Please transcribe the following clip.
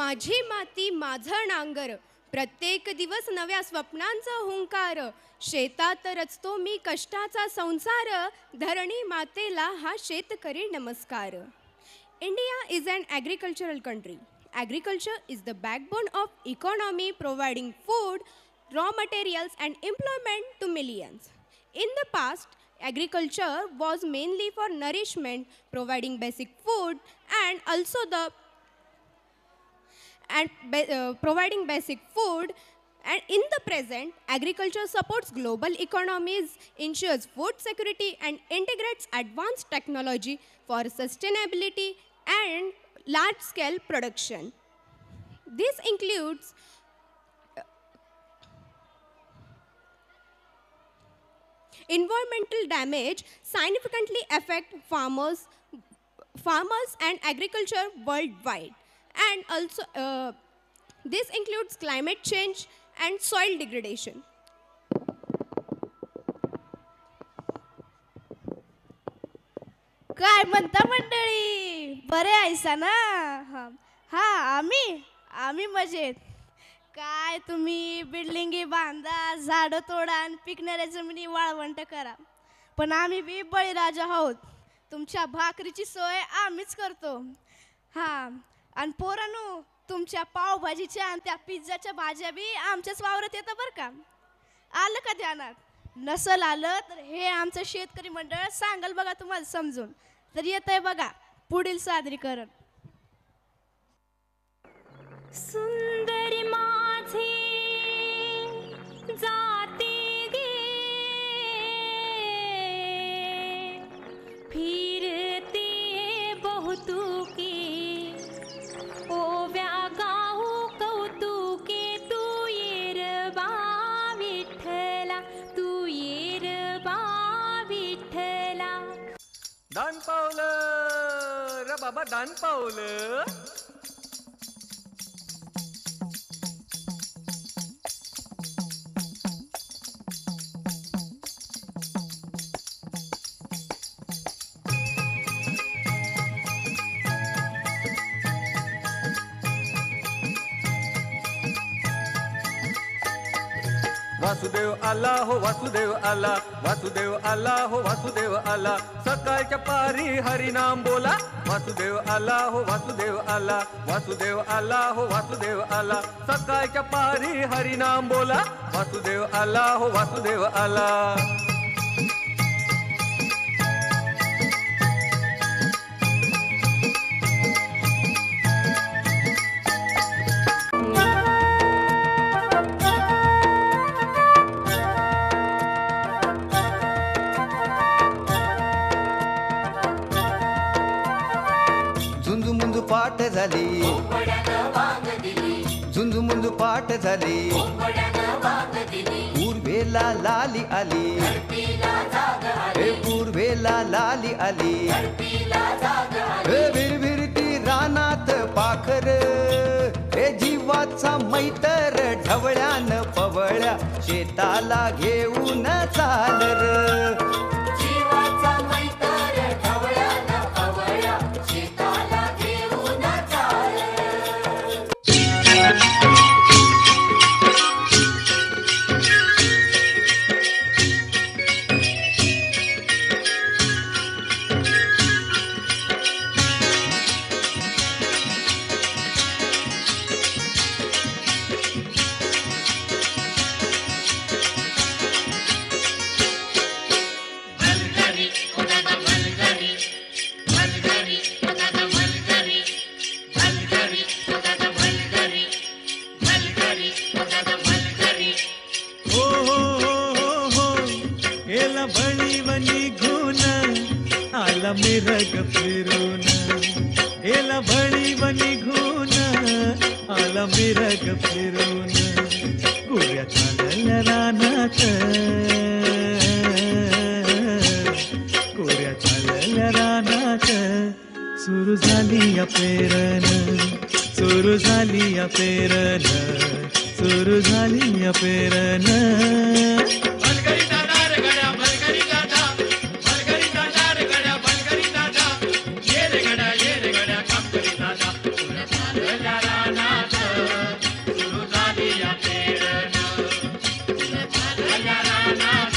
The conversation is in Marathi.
माझी माती माझं नांगर, प्रत्येक दिवस नव्या स्वप्नांचा हुंकार, शेतात रचतो मी कष्टाचा संसार, धरणी मातेला हा शेतकरी नमस्कार. India is an agricultural country. Agriculture is the backbone of economy, providing food, raw materials and employment to millions. In the past, agriculture was mainly for nourishment, providing basic food and also providing basic food. And in the present, agriculture supports global economies, ensures food security and integrates advanced technology for sustainability and large-scale production. This includes environmental damage significantly affect farmers and agriculture worldwide. And also, this includes climate change and soil degradation. काय म्हणता मंडळी, बरे आहेसा ना? हा आम्ही मजेत. काय तुम्ही बिल्डिंगी बांधा, झाडं तोडा आणि पिकणाऱ्या जमिनी वाळवंट करा, पण आम्ही बी बळीराजा आहोत. तुमच्या भाकरीची सोय आम्हीच करतो. आणि पोरांनो, तुमच्या पावभाजीच्या आणि त्या पिझ्झाच्या भाज्या बी आमच्याच वावरात येतं बरं का. आलं का ध्यानात? नसल आलं तर हे आमचं शेतकरी मंडळ सांगाल बघा तुम्हाला समजून. तर येतंय बघा पुढील सादरीकरण. सुंदरी माझी जाते गे, फिरते बहुतुके, ओव्या गाऊ कौतुके, तू येर बा विठ्ठला, तू येर बा विठ्ठला. दान पावलं र बाबा, दान पावलं. वासुदेव आला हो, वासुदेव आला, वासुदेव आला हो, वासुदेव आला. सकाळच्या पारी हरिनाम बोला. वासुदेव आला हो, वासुदेव आला, वासुदेव आला हो, वासुदेव आला. सकाळच्या पारी हरिनाम बोला. वासुदेव आला हो, वासुदेव आला. पाठ झाली, झुंजू पाठ झाली, पूर्वेला लाली आली, हे पूर्वेला लाली आली, हे विरविरती रानात पाखर, हे जीवाचा मैतर ढवळ्यान पवळ्या शेताला घेऊन चालर. मिरग फिरून गेला भळी बनी घून, आला मिरग फिरून, गुऱ्या चालल्या रानात, गुऱ्या चालल्या रानात. सुरू झाली या पेरण, सुरू झाली या पेरण, सुरू झाली या पेरण. La la la भरल्या रानात